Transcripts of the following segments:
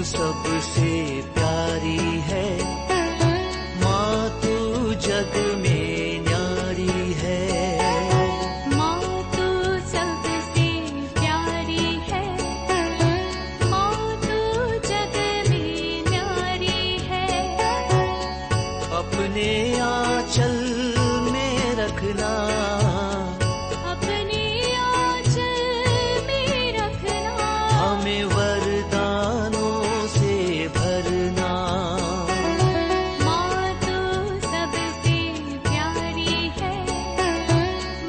सबसे प्यारी है, माँ तू जग में न्यारी है। माँ तू सबसे प्यारी है, माँ तू जग में न्यारी है। अपने आंचल में रखना, अपने आंचल में रखना, हमें वरदानों से भरना। माँ तू सबसे प्यारी है,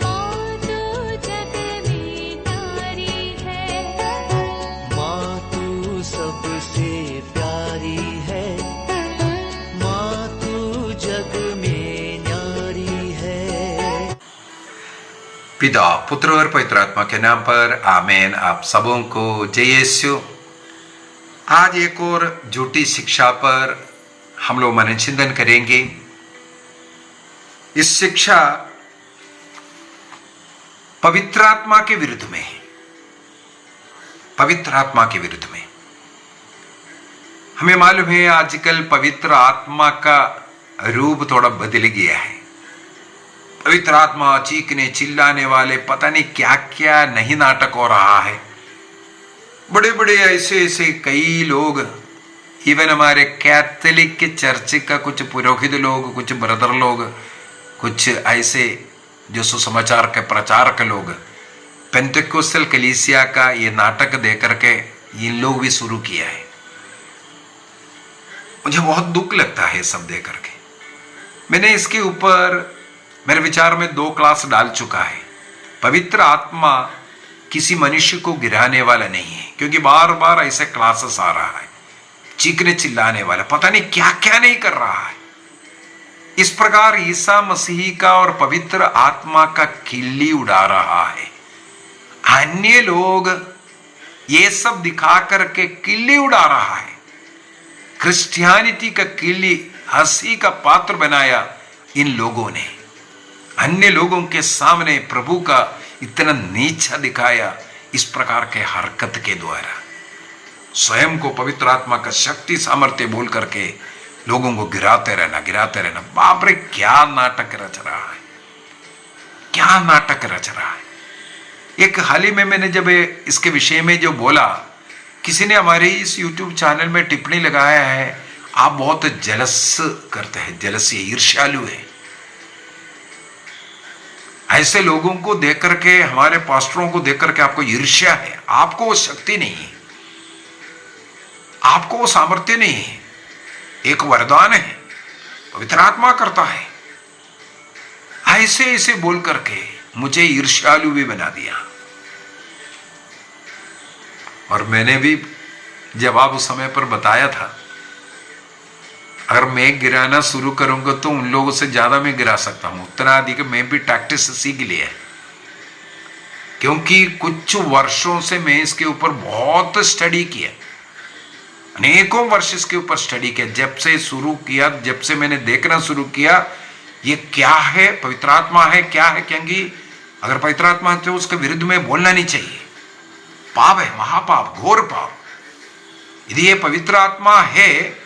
माँ तू जग में न्यारी है। माँ तू सबसे प्यारी है, माँ तू जग में न्यारी है। पिता, पुत्र और पवित्र आत्मा के नाम पर आमीन। आप सबों को जय यीशु। आज एक और झूठी शिक्षा पर हम लोग मनन चिंतन करेंगे। इस शिक्षा पवित्र आत्मा के विरुद्ध में है, पवित्र आत्मा के विरुद्ध में। हमें मालूम है आजकल पवित्र आत्मा का रूप थोड़ा बदल गया है। पवित्र आत्मा चीखने चिल्लाने वाले पता नहीं क्या क्या नहीं नाटक हो रहा है। बड़े बड़े ऐसे कई लोग, इवन हमारे कैथोलिक के चर्च का कुछ पुरोहित लोग, कुछ ब्रदर लोग, कुछ ऐसे जो सुसमाचार के प्रचारक लोग, पेंटेकोस्टल कलीसिया का ये नाटक दे करके इन लोग भी शुरू किया है। मुझे बहुत दुख लगता है सब दे करके। मैंने इसके ऊपर मेरे विचार में 2 क्लास डाल चुका है। पवित्र आत्मा किसी मनुष्य को गिराने वाला नहीं है, क्योंकि बार बार ऐसे क्लासेस आ रहा है, चीखने चिल्लाने वाला पता नहीं क्या क्या नहीं कर रहा है। इस प्रकार ईसा मसीह का और पवित्र आत्मा का खिल्ली उड़ा रहा है। अन्य लोग ये सब दिखा करके किल्ली उड़ा रहा है। क्रिश्चियनिटी का किल्ली हंसी का पात्र बनाया इन लोगों ने। अन्य लोगों के सामने प्रभु का इतना नीचा दिखाया इस प्रकार के हरकत के द्वारा। स्वयं को पवित्र आत्मा का शक्ति सामर्थ्य बोल करके लोगों को गिराते रहना। बाप रे, क्या नाटक रच रहा है, क्या नाटक रच रहा है। एक हाल ही में मैंने जब इसके विषय में जो बोला, किसी ने हमारे इस YouTube चैनल में टिप्पणी लगाया है, आप बहुत जलस करते हैं, जलसी ईर्ष्यालु है। ऐसे लोगों को देख करके, हमारे पास्टरों को देख करके आपको ईर्ष्या है। आपको वो शक्ति नहीं है, आपको वो सामर्थ्य नहीं है। एक वरदान है, पवित्र आत्मा करता है। ऐसे बोल करके मुझे ईर्ष्यालु भी बना दिया। और मैंने भी जवाब उस समय पर बताया था, अगर मैं गिराना शुरू करूंगा तो उन लोगों से ज्यादा मैं गिरा सकता हूं, उतना अधिक मैं भी प्रैक्टिस सीख लिया है। क्योंकि कुछ वर्षों से मैं इसके ऊपर बहुत स्टडी किया, अनेकों वर्ष इसके ऊपर स्टडी किया। जब से शुरू किया, जब से मैंने देखना शुरू किया ये क्या है, पवित्र आत्मा है क्या है, क्योंकि अगर पवित्र आत्मा है तो उसके विरुद्ध में बोलना नहीं चाहिए। पाप है, महापाप, घोर पाप। यदि ये पवित्र आत्मा है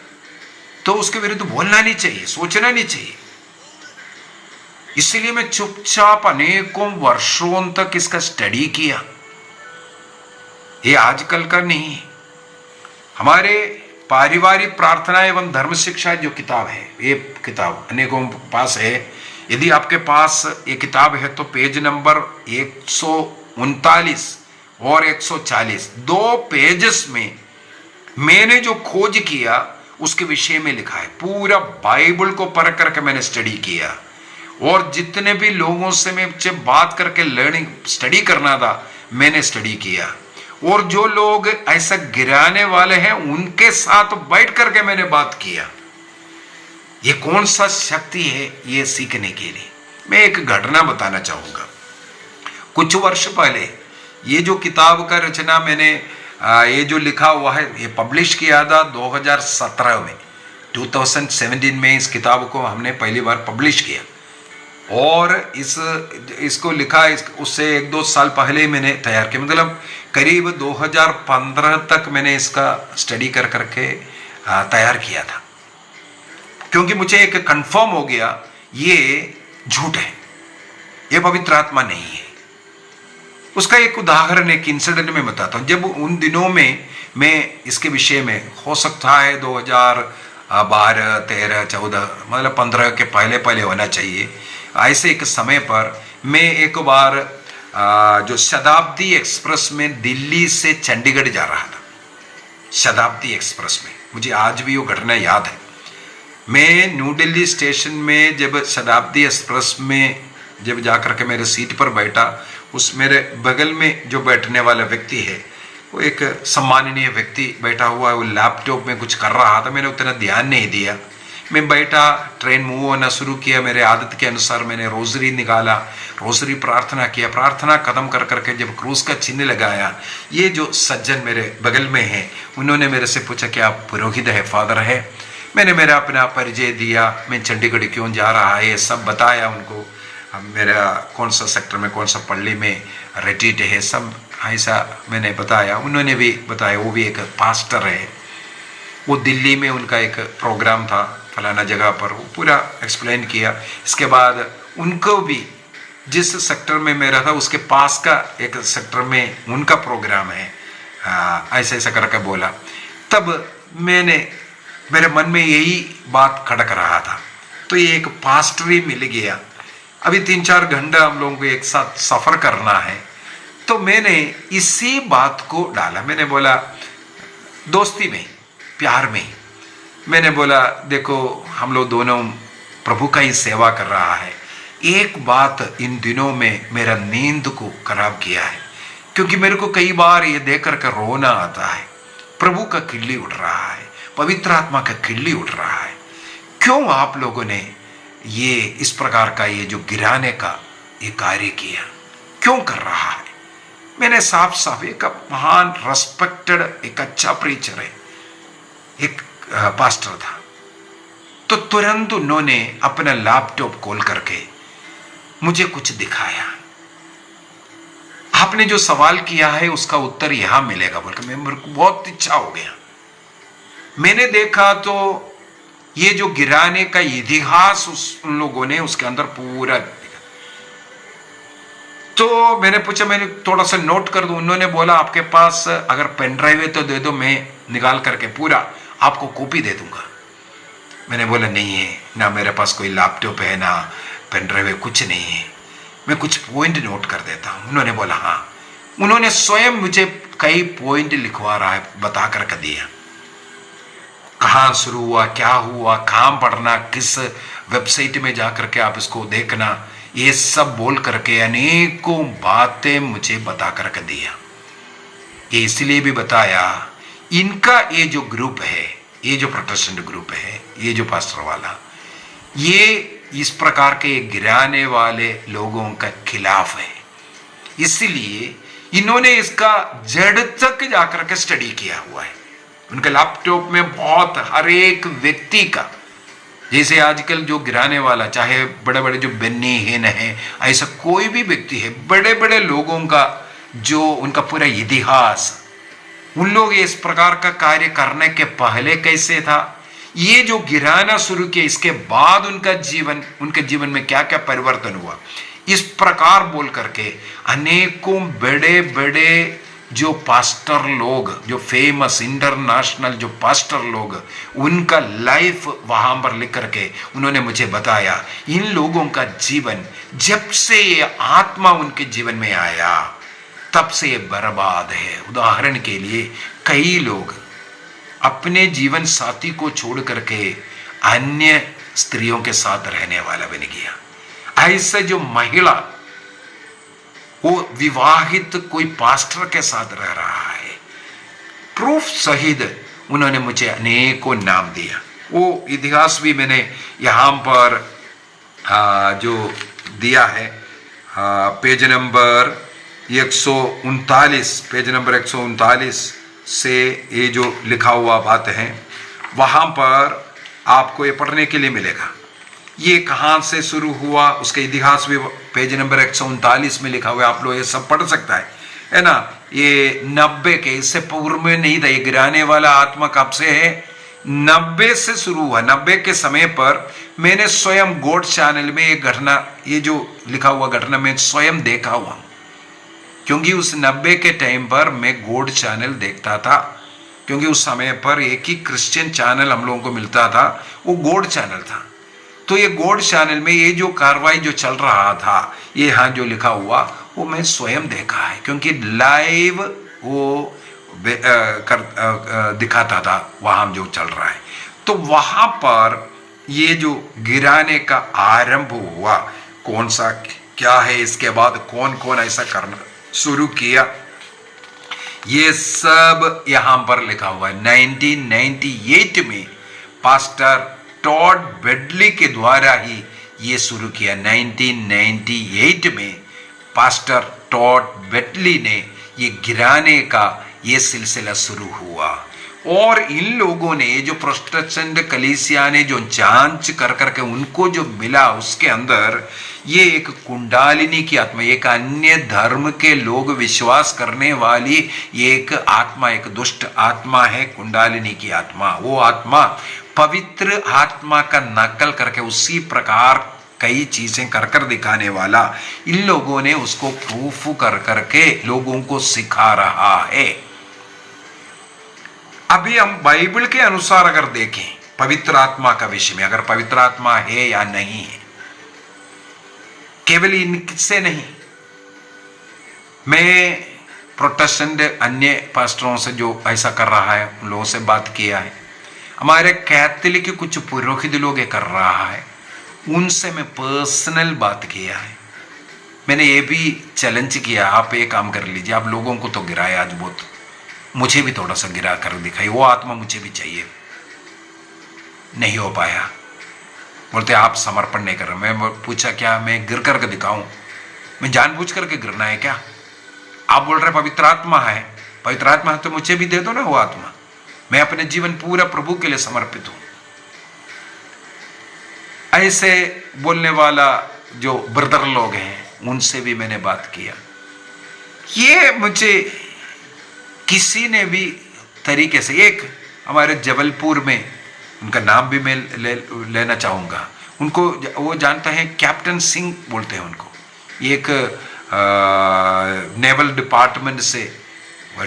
तो उसके विरुद्ध बोलना नहीं चाहिए, सोचना नहीं चाहिए। इसलिए मैं चुपचाप अनेकों वर्षों तक इसका स्टडी किया। ये आजकल का नहीं है। हमारे पारिवारिक प्रार्थना एवं धर्म शिक्षा जो किताब है, ये किताब अनेकों पास है। यदि आपके पास ये किताब है तो पेज नंबर 139 और 140, 2 पेजेस में मैंने जो खोज किया उसके विषय में लिखा है। पूरा बाइबल को पढ़ करके मैंने स्टडी किया, और जितने भी लोगों से मैं बात करके लर्निंग स्टडी करना था मैंने स्टडी किया। और जो लोग ऐसा गिराने वाले हैं उनके साथ बैठ करके मैंने बात किया। ये कौन सा शक्ति है ये सीखने के लिए मैं एक घटना बताना चाहूंगा। कुछ वर्ष पहले ये जो किताब का रचना मैंने ये जो लिखा हुआ है ये पब्लिश किया था 2017 में, 2017 में इस किताब को हमने पहली बार पब्लिश किया। और इसको लिखा उससे 1-2 साल पहले ही मैंने तैयार किया। मतलब करीब 2015 तक मैंने इसका स्टडी कर करके तैयार किया था, क्योंकि मुझे एक कंफर्म हो गया ये झूठ है, ये पवित्र आत्मा नहीं है। उसका एक उदाहरण, एक इंसिडेंट में बताता हूँ। जब उन दिनों में मैं इसके विषय में, हो सकता है 2012, 13, 14 मतलब 15 के पहले पहले होना चाहिए, ऐसे एक समय पर मैं एक बार जो शताब्दी एक्सप्रेस में दिल्ली से चंडीगढ़ जा रहा था, शताब्दी एक्सप्रेस में, मुझे आज भी वो घटना याद है। मैं न्यू दिल्ली स्टेशन में जब शताब्दी एक्सप्रेस में जब जाकर के मेरे सीट पर बैठा, उस मेरे बगल में जो बैठने वाला व्यक्ति है वो एक सम्माननीय व्यक्ति बैठा हुआ है, वो लैपटॉप में कुछ कर रहा था, मैंने उतना ध्यान नहीं दिया। मैं बैठा, ट्रेन मूव होना शुरू किया, मेरे आदत के अनुसार मैंने रोजरी निकाला, रोजरी प्रार्थना किया, प्रार्थना खत्म कर करके जब क्रूस का चिन्ह लगाया, ये जो सज्जन मेरे बगल में हैं उन्होंने मेरे से पूछा कि आप पुरोहित है, फादर है? मैंने मेरा अपना परिचय दिया, मैं चंडीगढ़ क्यों जा रहा है ये सब बताया उनको, मेरा कौन सा सेक्टर में कौन सा पल्ली में रिट्रीट है, सब ऐसा मैंने बताया। उन्होंने भी बताया, वो भी एक पास्टर है, वो दिल्ली में उनका एक प्रोग्राम था फलाना जगह पर, वो पूरा एक्सप्लेन किया। इसके बाद उनको भी जिस सेक्टर में मेरा था उसके पास का एक सेक्टर में उनका प्रोग्राम है, ऐसा ऐसा करके बोला। तब मेरे मन में यही बात खटक रहा था, तो ये एक पास्टर ही मिल गया, अभी 3-4 घंटा हम लोगों को एक साथ सफ़र करना है, तो मैंने इसी बात को डाला। मैंने बोला दोस्ती में, प्यार में, मैंने बोला देखो हम लोग दोनों प्रभु का ही सेवा कर रहा है, एक बात इन दिनों में मेरा नींद को खराब किया है, क्योंकि मेरे को कई बार ये देख करके रोना आता है। प्रभु का किल्ली उठ रहा है, पवित्र आत्मा का किल्ली उठ रहा है, क्यों आप लोगों ने ये इस प्रकार का ये जो गिराने का ये कार्य किया, क्यों कर रहा है? मैंने साफ साफ, एक महान रेस्पेक्टेड एक अच्छा प्रीचर है, एक पास्टर था, तो तुरंत उन्होंने अपना लैपटॉप खोल करके मुझे कुछ दिखाया। आपने जो सवाल किया है उसका उत्तर यहां मिलेगा बोलकर मेरे को बहुत इच्छा हो गया। मैंने देखा तो ये जो गिराने का इतिहास उन लोगों ने उसके अंदर पूरा, तो मैंने पूछा, मैंने थोड़ा सा नोट कर दूं? उन्होंने बोला आपके पास अगर पेन ड्राइव है तो दे दो, मैं निकाल करके पूरा आपको कॉपी दे दूंगा। मैंने बोला नहीं है, ना मेरे पास कोई लैपटॉप है ना पेन ड्राइव है, कुछ नहीं है, मैं कुछ पॉइंट नोट कर देता हूं। उन्होंने बोला हाँ। उन्होंने स्वयं मुझे कई पॉइंट लिखवा रहा है, बता करके दिया, कहाँ शुरू हुआ, क्या हुआ, कहाँ पढ़ना, किस वेबसाइट में जा करके आप इसको देखना, ये सब बोल करके अनेकों बातें मुझे बता करके दिया। ये इसलिए भी बताया, इनका ये जो ग्रुप है, ये जो प्रोटेस्टेंट ग्रुप है, ये जो पास्टर वाला, ये इस प्रकार के गिराने वाले लोगों का खिलाफ है। इसलिए इन्होंने इसका जड़ तक जाकर के स्टडी किया हुआ है। उनके लैपटॉप में बहुत हर एक व्यक्ति का, जैसे आजकल जो गिराने वाला, चाहे बड़े बड़े जो बेन्नी हिन है, ऐसा कोई भी व्यक्ति है, बड़े बड़े लोगों का जो उनका पूरा इतिहास, उन लोग इस प्रकार का कार्य करने के पहले कैसे था, ये जो गिराना शुरू किया, इसके बाद उनके जीवन में क्या क्या परिवर्तन हुआ, इस प्रकार बोल करके अनेकों बड़े बड़े जो पास्टर लोग, जो फेमस इंटरनेशनल जो पास्टर लोग, उनका लाइफ वहां पर लिख करके उन्होंने मुझे बताया। इन लोगों का जीवन, जब से ये आत्मा उनके जीवन में आया तब से ये बर्बाद है। उदाहरण के लिए कई लोग अपने जीवन साथी को छोड़ करके अन्य स्त्रियों के साथ रहने वाला बन गया। ऐसे जो महिला वो विवाहित कोई पास्टर के साथ रह रहा है, प्रूफ सहित उन्होंने मुझे अनेकों नाम दिया। वो इतिहास भी मैंने यहाँ पर जो दिया है, पेज नंबर 139, पेज नंबर 139 से ये जो लिखा हुआ बात है, वहाँ पर आपको ये पढ़ने के लिए मिलेगा। ये कहाँ से शुरू हुआ उसका इतिहास भी पेज नंबर 139 में लिखा हुआ है, आप लोग ये सब पढ़ सकता है। है ना। ये 90 के, इससे पूर्व में नहीं था। ये गिराने वाला आत्मा कब से है? 90 से शुरू हुआ। 90 के समय पर मैंने स्वयं गॉड चैनल में एक घटना, ये जो लिखा हुआ घटना मैं स्वयं देखा हुआ, क्योंकि उस 90 के टाइम पर मैं गॉड चैनल देखता था, क्योंकि उस समय पर एक ही क्रिश्चियन चैनल हम लोगों को मिलता था, वो गॉड चैनल था। तो ये गॉड चैनल में ये जो कार्रवाई जो चल रहा था, ये यहाँ जो लिखा हुआ, वो मैं स्वयं देखा है, क्योंकि लाइव वो दिखाता था वहां जो चल रहा है। तो वहां पर ये जो गिराने का आरंभ हुआ, कौन सा क्या है, इसके बाद कौन कौन ऐसा करना शुरू किया, ये सब यहां पर लिखा हुआ है। 1998 में पास्टर टॉड बेडली के द्वारा ही ये शुरू किया। 1998 में पास्टर टॉड बेडली ने ये गिराने का ये सिलसिला शुरू हुआ। और इन लोगों ने, जो प्रोटेस्टेंट कलीसिया ने जो जांच कर करके उनको जो मिला, उसके अंदर ये एक कुंडालिनी की आत्मा, एक अन्य धर्म के लोग विश्वास करने वाली एक आत्मा, एक दुष्ट आत्मा है कुंडालिनी की आत्मा। वो आत्मा पवित्र आत्मा का नकल करके उसी प्रकार कई चीजें कर कर दिखाने वाला, इन लोगों ने उसको प्रूफ कर करके लोगों को सिखा रहा है। अभी हम बाइबल के अनुसार अगर देखें पवित्र आत्मा का विषय में, अगर पवित्र आत्मा है या नहीं है, केवल इनसे नहीं, मैं प्रोटेस्टेंट अन्य पास्टरों से जो ऐसा कर रहा है उन लोगों से बात किया है, हमारे कैथोलिक के कुछ पुरोहित लोग ये कर रहा है, उनसे मैं पर्सनल बात किया है। मैंने ये भी चैलेंज किया, आप ये काम कर लीजिए, आप लोगों को तो गिराया आज बहुत, मुझे भी थोड़ा सा गिरा कर दिखाई, वो आत्मा मुझे भी चाहिए। नहीं हो पाया, बोलते आप समर्पण नहीं कर रहे। मैं पूछा क्या मैं गिर करके दिखाऊं? मैं जानबूझ करके गिरना है क्या? आप बोल रहे पवित्र आत्मा है, पवित्र आत्मा है तो मुझे भी दे दो ना वो आत्मा, मैं अपने जीवन पूरा प्रभु के लिए समर्पित हूं। ऐसे बोलने वाला जो ब्रदर लोग हैं उनसे भी मैंने बात किया। ये मुझे किसी ने भी तरीके से, एक हमारे जबलपुर में, उनका नाम भी मैं लेना चाहूँगा, उनको वो जानते हैं, कैप्टन सिंह बोलते हैं उनको। एक नेवल डिपार्टमेंट से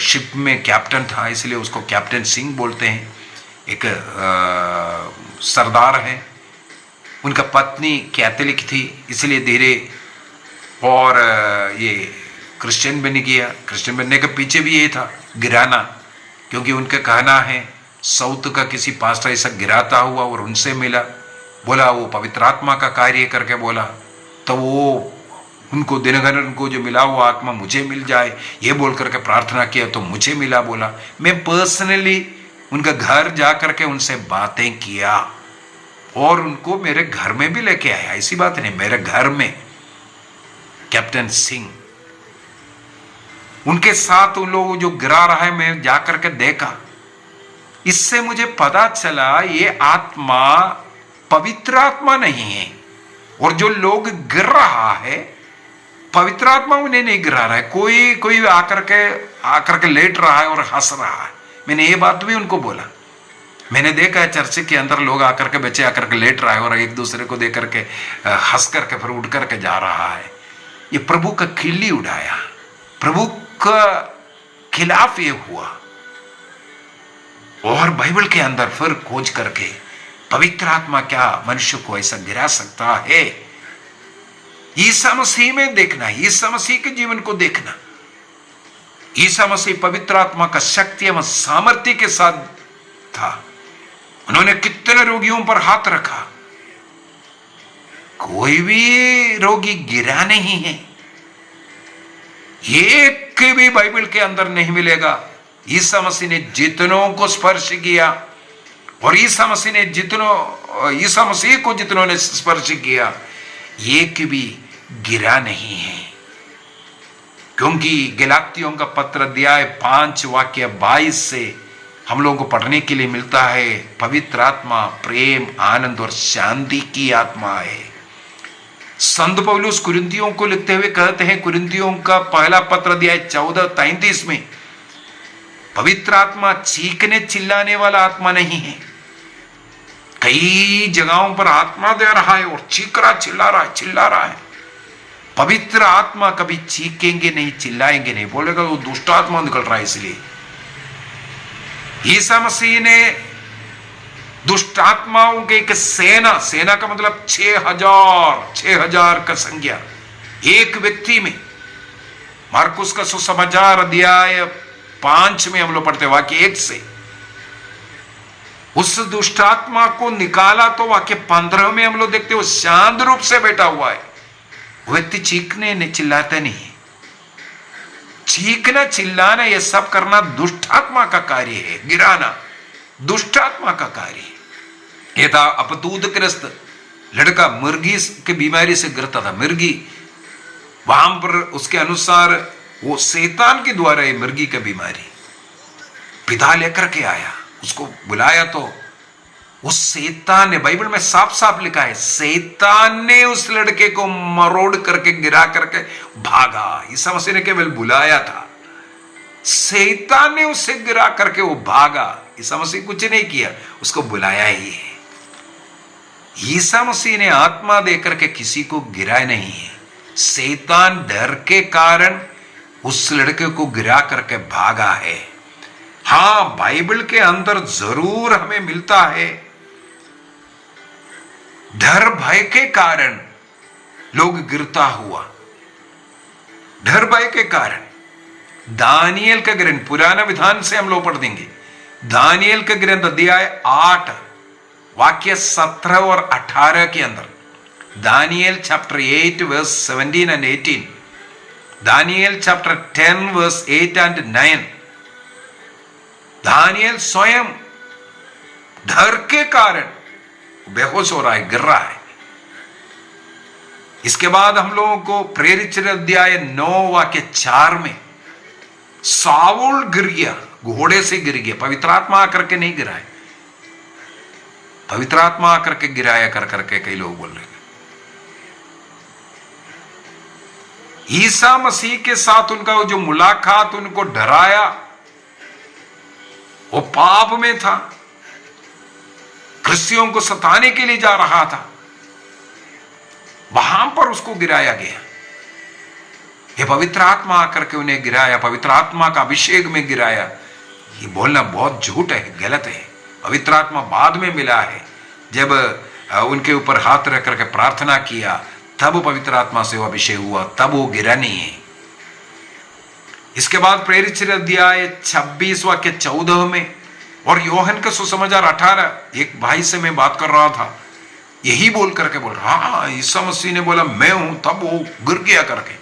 शिप में कैप्टन था, इसलिए उसको कैप्टन सिंह बोलते हैं। एक सरदार हैं, उनका पत्नी कैथोलिक थी, इसलिए धीरे और ये क्रिश्चियन बन गया। क्रिश्चियन बनने के पीछे भी ये था गिराना, क्योंकि उनका कहना है साउथ का किसी पास्टर ऐसा गिराता हुआ और उनसे मिला, बोला वो पवित्र आत्मा का कार्य करके बोला, तो वो उनको दिनभर उनको जो मिला वो आत्मा मुझे मिल जाए, ये बोल करके प्रार्थना किया तो मुझे मिला। बोला मैं पर्सनली उनका घर जा करके उनसे बातें किया और उनको मेरे घर में भी लेके आया। ऐसी बात नहीं, मेरे घर में कैप्टन सिंह, उनके साथ उन लोग जो गिरा रहा है मैं जा करके देखा। इससे मुझे पता चला ये आत्मा पवित्र आत्मा नहीं है, और जो लोग गिर रहा है पवित्र आत्मा उन्हें नहीं गिरा रहा है, कोई आकर के लेट रहा है और हंस रहा है। मैंने ये बात भी उनको बोला। मैंने देखा है चर्च के अंदर लोग आकर के, बच्चे आकर के लेट रहा है और एक दूसरे को देख करके हंस करके फिर उठ करके जा रहा है। ये प्रभु का खिल्ली उड़ाया, प्रभु का खिलाफ ये हुआ। और बाइबल के अंदर फिर खोज करके पवित्र आत्मा क्या मनुष्य को ऐसा गिरा सकता है, ईसा मसीह में देखना, ईसा मसीह के जीवन को देखना। ईसा मसीह पवित्र आत्मा का शक्ति एवं सामर्थ्य के साथ था। उन्होंने कितने रोगियों पर हाथ रखा, कोई भी रोगी गिरा नहीं है। एक भी बाइबल के अंदर नहीं मिलेगा। ईसा मसीह ने जितनों को स्पर्श किया और ईसा मसीह को जितनों ने स्पर्श किया, एक भी गिरा नहीं है। क्योंकि गलातियों का पत्र अध्याय 5 वाक्य 22 से हम लोगों को पढ़ने के लिए मिलता है, पवित्र आत्मा प्रेम, आनंद और शांति की आत्मा है। संत पौलुस कुरिन्थियों को लिखते हुए कहते हैं, कुरिन्थियों का पहला पत्र अध्याय 14:33 में, पवित्र आत्मा चीखने चिल्लाने वाला आत्मा नहीं है। कई जगहों पर आत्मा दे रहा है और चीख रहा, चिल्ला रहा है। पवित्र आत्मा कभी चीखेंगे नहीं, चिल्लाएंगे नहीं, बोलेगा वो दुष्ट आत्मा निकल रहा है। इसलिए ईसा मसीह ने दुष्ट आत्माओं के एक सेना का मतलब 6,000 का संख्या एक व्यक्ति में। मार्कुस का सुसमाचार अध्याय 5 में हम लोग पढ़ते वाक्य 1 से, उस दुष्ट आत्मा को निकाला तो वाक्य 15 में हम लोग देखते वो शांत रूप से बैठा हुआ है। व्यक्ति चीखने नहीं, चिल्लाते नहीं। चीखना चिल्लाना ये सब करना दुष्ट आत्मा का कार्य है, गिराना दुष्ट आत्मा का कार्य है। ये था अपतूतग्रस्त लड़का, मिर्गी की बीमारी से गिरता था। मिर्गी वहां पर उसके अनुसार वो शैतान के द्वारा ये मिर्गी की बीमारी पिता लेकर के आया, उसको बुलाया तो उस शैतान ने, बाइबल में साफ साफ लिखा है, शैतान ने उस लड़के को मरोड़ करके गिरा करके भागा। ईसा मसीह ने केवल बुलाया था, शैतान ने उसे गिरा करके वो भागा। ईसा मसीह कुछ नहीं किया, उसको बुलाया ही है। ईसा मसीह ने आत्मा देकर के किसी को गिराया नहीं है। शैतान डर के कारण उस लड़के को गिरा करके भागा है। हां, बाइबल के अंदर जरूर हमें मिलता है, डर भय के कारण लोग गिरता हुआ, डर भय के कारण। दानियल का ग्रंथ, पुराना विधान से हम लोग पढ़ देंगे, दानियल का ग्रंथ अध्याय 8 वाक्य 17 और 18 के अंदर, Daniel chapter 8 verse 17 and 18, Daniel chapter 10 verse 8 and 9, Daniel स्वयं डर के कारण बेहोश हो रहा है, गिर रहा है। इसके बाद हम लोगों को प्रेरित अध्याय 9 वाक्य 4 में साउल गिर गया, घोड़े से गिर गया, पवित्र आत्मा आकर के नहीं गिराया, पवित्र आत्मा आकर के गिराया कर करके कई लोग बोल रहे हैं। ईसा मसीह के साथ उनका वो जो मुलाकात उनको डराया, वो पाप में था, क्रिश्चियों को सताने के लिए जा रहा था, वहां पर उसको गिराया गया। ये पवित्र आत्मा आकर के उन्हें गिराया, पवित्र आत्मा का अभिषेक में गिराया। ये बोलना बहुत झूठ है, गलत है। पवित्र आत्मा बाद में मिला है, जब उनके ऊपर हाथ रख करके प्रार्थना किया तब पवित्र आत्मा से वो अभिषेक हुआ, तब वो गिरा नहीं है। इसके बाद प्रेरित अध्याय 26 वाक्य 14 में और योहन का सुसमाचार 18, एक भाई से मैं बात कर रहा था, यही बोल करके बोल रहा, हाँ ईसा मसीह ने बोला मैं हूं, तब वो गिर गया करके।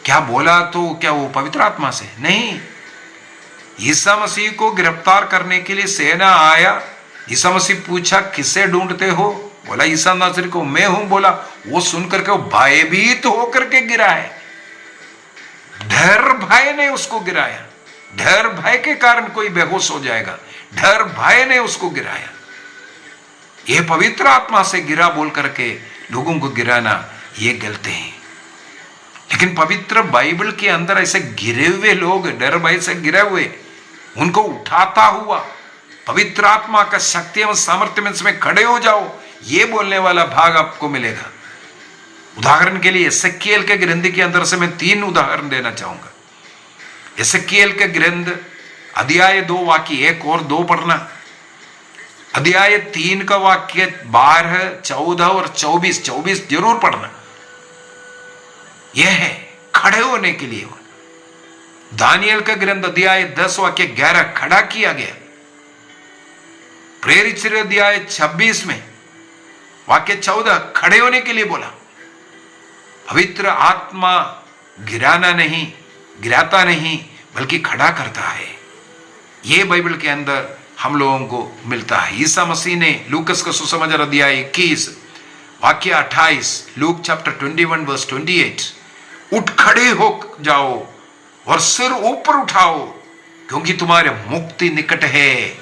क्या बोला तो क्या वो पवित्र आत्मा से? नहीं। ईसा मसीह को गिरफ्तार करने के लिए सेना आया। ईसा मसीह पूछा किसे ढूंढते हो? बोला ईसा नासरी को। मैं हूं बोला। वो सुन करके वो भयभीत होकर के गिरा है, डर भय ने उसको गिराया। डर भय के कारण कोई बेहोश हो जाएगा, डर भय ने उसको गिराया। ये पवित्र आत्मा से गिरा बोल करके लोगों को गिराना ये गलती है। लेकिन पवित्र बाइबल के अंदर ऐसे गिरे हुए लोग, डर भय से गिरे हुए, उनको उठाता हुआ पवित्र आत्मा का शक्ति एवं सामर्थ्य में इसमें खड़े हो जाओ, ये बोलने वाला भाग आपको मिलेगा। उदाहरण के लिए एसेकिएल के ग्रंथ के अंदर से मैं 3 उदाहरण देना चाहूंगा। एसेकिएल के ग्रंथ अध्याय 2 वाक्य 1 और 2 पढ़ना, अध्याय 3 का वाक्य 12, 14 और 24 जरूर पढ़ना। यह है खड़े होने के लिए। दानियल का ग्रंथ अध्याय 10 वाक्य 11 खड़ा किया गया। प्रेरित अध्याय 26 में वाक्य 14 खड़े होने के लिए बोला। पवित्र आत्मा गिराना नहीं, गिराता नहीं, बल्कि खड़ा करता है। यह बाइबल के अंदर हम लोगों को मिलता है। ईसा मसीह ने लूकस का सुसमाचार अध्याय 21 वाक्य 28, लूक चैप्टर 21 वर्स 28, उठ खड़े हो जाओ और सिर ऊपर उठाओ, क्योंकि तुम्हारे मुक्ति निकट है,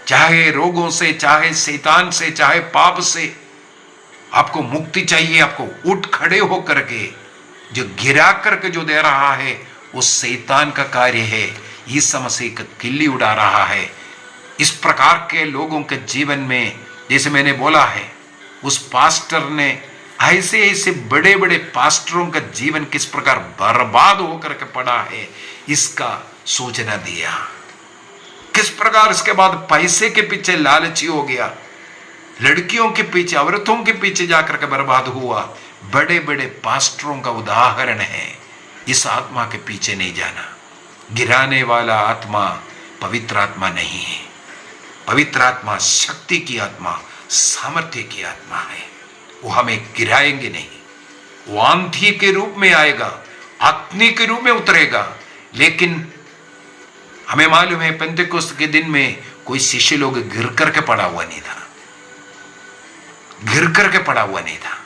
चाहे रोगों से, चाहे शैतान से, चाहे पाप से। आपको मुक्ति चाहिए, आपको उठ खड़े होकर के जो गिरा करके जो दे रहा है वो शैतान का कार्य है। यीशु मसीह का किल्ली उड़ा रहा है। इस प्रकार के लोगों के जीवन में, जैसे मैंने बोला है, उस पास्टर ने ऐसे ऐसे बड़े बड़े पास्टरों का जीवन किस प्रकार बर्बाद होकर के पड़ा है, इसका सूचना दिया। किस प्रकार इसके बाद पैसे के पीछे लालची हो गया, लड़कियों के पीछे, औरतों के पीछे जाकर के बर्बाद हुआ। बड़े बड़े पास्टरों का उदाहरण है। इस आत्मा के पीछे नहीं जाना। गिराने वाला आत्मा पवित्र आत्मा नहीं है। पवित्र आत्मा शक्ति की आत्मा, सामर्थ्य की आत्मा है। वो हमें गिराएंगे नहीं। वो आंधी के रूप में आएगा, अग्नि के रूप में उतरेगा। लेकिन हमें मालूम है पेंतेकोस्त के दिन में कोई शिष्य लोग गिर करके पड़ा हुआ नहीं था, गिर करके पड़ा हुआ नहीं था,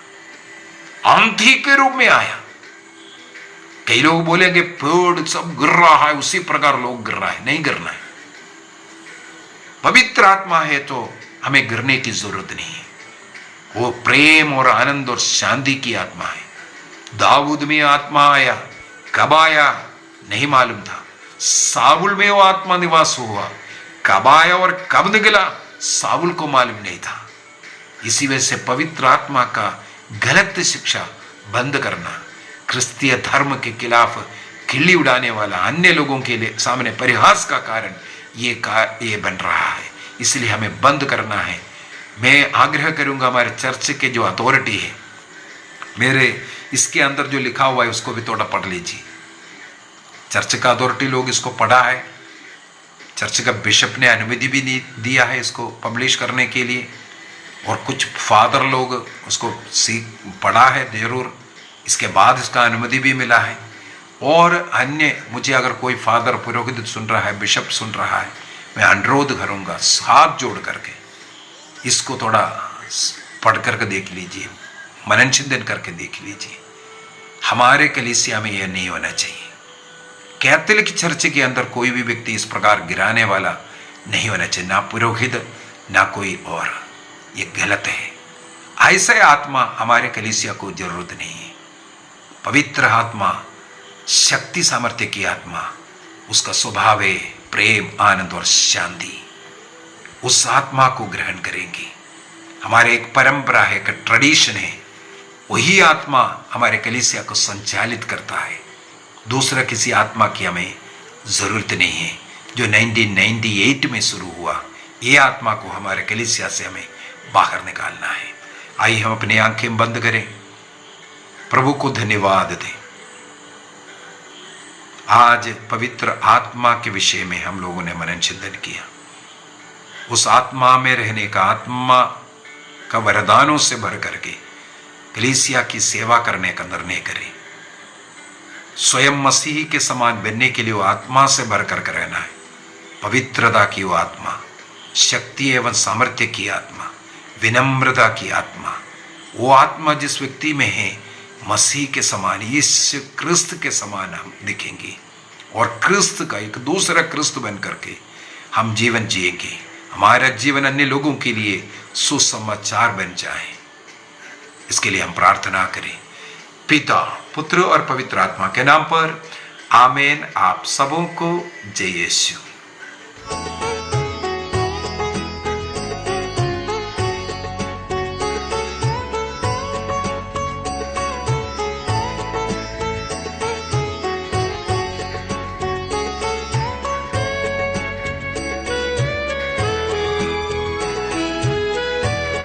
आंधी के रूप में आया। कई लोग बोलेंगे पेड़ सब गिर रहा है, उसी प्रकार लोग गिर रहा है। नहीं गिरना है। पवित्र आत्मा है तो हमें गिरने की जरूरत नहीं है। वो प्रेम और आनंद और शांति की आत्मा है। दाऊद में आत्मा आया, कब आया नहीं मालूम था। साबुल में वो आत्मा निवास हुआ, कब आया और कब निकला साबुल को मालूम नहीं था। इसी वजह से पवित्र आत्मा का गलत शिक्षा बंद करना, क्रिस्तीय धर्म के खिलाफ खिल्ली उड़ाने वाला, अन्य लोगों के लिए सामने परिहास का कारण ये बन रहा है। इसलिए हमें बंद करना है। मैं आग्रह करूंगा हमारे चर्च के जो अथॉरिटी है, मेरे इसके अंदर जो लिखा हुआ है उसको भी थोड़ा पढ़ लीजिए। चर्च का अथॉरिटी लोग इसको पढ़ा है। चर्च का बिशप ने अनुमति भी दिया है इसको पब्लिश करने के लिए, और कुछ फादर लोग उसको पढ़ा है जरूर। इसके बाद इसका अनुमति भी मिला है। और अन्य, मुझे अगर कोई फादर पुरोहित सुन रहा है, बिशप सुन रहा है, मैं अनुरोध करूंगा हाथ जोड़ करके इसको थोड़ा पढ़ करके देख लीजिए, मनन चिंतन करके देख लीजिए। हमारे कलीसिया में यह नहीं होना चाहिए। कैथोलिक चर्च के अंदर कोई भी व्यक्ति इस प्रकार गिराने वाला नहीं होना चाहिए, ना पुरोहित ना कोई और। ये गलत है। ऐसे आत्मा हमारे कलीसिया को जरूरत नहीं है। पवित्र आत्मा शक्ति सामर्थ्य की आत्मा, उसका स्वभाव है प्रेम, आनंद और शांति। उस आत्मा को ग्रहण करेंगे। हमारे एक परंपरा है, एक ट्रेडिशन है, वही आत्मा हमारे कलीसिया को संचालित करता है। दूसरा किसी आत्मा की हमें जरूरत नहीं है। जो 1998 में शुरू हुआ, ये आत्मा को हमारे कलीसिया से हमें बाहर निकालना है। आइए हम अपनी आंखें बंद करें, प्रभु को धन्यवाद दें। आज पवित्र आत्मा के विषय में हम लोगों ने मनन चिंतन किया। उस आत्मा में रहने का, आत्मा का वरदानों से भर करके कलीसिया की सेवा करने का निर्णय करें। स्वयं मसीह के समान बनने के लिए वो आत्मा से भर करके रहना है। पवित्रता की वो आत्मा, शक्ति एवं सामर्थ्य की आत्मा, विनम्रता की आत्मा, वो आत्मा जिस व्यक्ति में है, मसीह के समान, यीशु क्रिस्त के समान हम दिखेंगे और क्रिस्त का एक दूसरा क्रिस्त बन करके हम जीवन जिएंगे। हमारा जीवन अन्य लोगों के लिए सुसमाचार बन जाए, इसके लिए हम प्रार्थना करें। पिता, पुत्र और पवित्र आत्मा के नाम पर आमीन। आप सबों को जय यीशु।